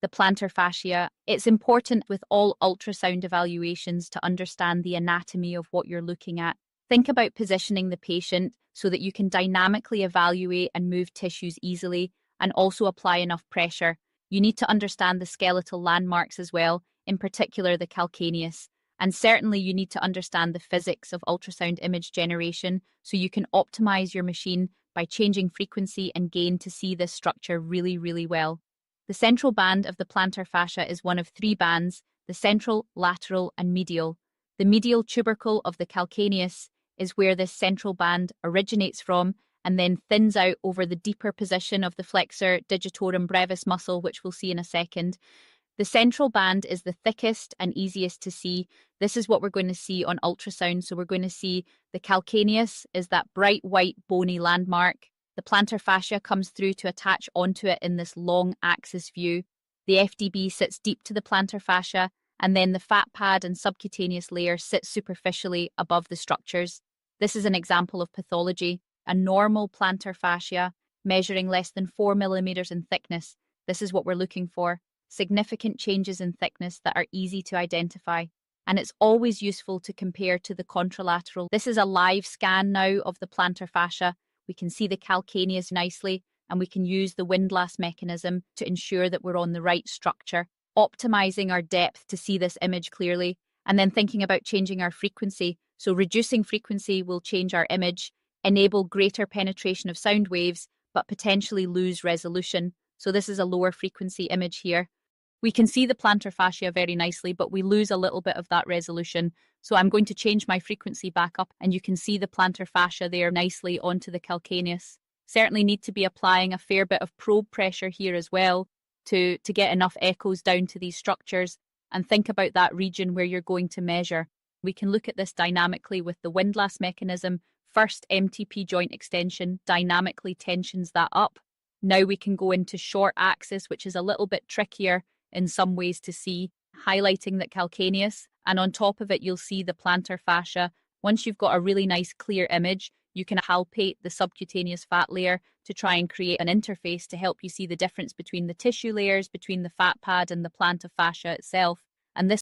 the plantar fascia. It's important with all ultrasound evaluations to understand the anatomy of what you're looking at. Think about positioning the patient so that you can dynamically evaluate and move tissues easily and also apply enough pressure. You need to understand the skeletal landmarks as well, in particular the calcaneus. And certainly you need to understand the physics of ultrasound image generation so you can optimize your machine by changing frequency and gain to see this structure really, really well. The central band of the plantar fascia is one of three bands: the central, lateral, and medial. The medial tubercle of the calcaneus is where this central band originates from and then thins out over the deeper position of the flexor, digitorum, brevis muscle, which we'll see in a second. The central band is the thickest and easiest to see. This is what we're going to see on ultrasound. So we're going to see the calcaneus is that bright white bony landmark. The plantar fascia comes through to attach onto it in this long axis view. The FDB sits deep to the plantar fascia, and then the fat pad and subcutaneous layer sit superficially above the structures. This is an example of pathology. A normal plantar fascia measuring less than 4 millimeters in thickness. This is what we're looking for. Significant changes in thickness that are easy to identify. And it's always useful to compare to the contralateral. This is a live scan now of the plantar fascia. We can see the calcaneus nicely, and we can use the windlass mechanism to ensure that we're on the right structure, optimizing our depth to see this image clearly, and then thinking about changing our frequency. So reducing frequency will change our image, enable greater penetration of sound waves, but potentially lose resolution. So this is a lower frequency image here. We can see the plantar fascia very nicely, but we lose a little bit of that resolution. So I'm going to change my frequency back up, and you can see the plantar fascia there nicely onto the calcaneus. Certainly need to be applying a fair bit of probe pressure here as well to get enough echoes down to these structures, and think about that region where you're going to measure. We can look at this dynamically with the windlass mechanism. First, MTP joint extension dynamically tensions that up. Now we can go into short axis, which is a little bit trickier in some ways to see, highlighting that calcaneus, and on top of it you'll see the plantar fascia. Once you've got a really nice clear image, you can palpate the subcutaneous fat layer to try and create an interface to help you see the difference between the tissue layers, between the fat pad and the plantar fascia itself. And this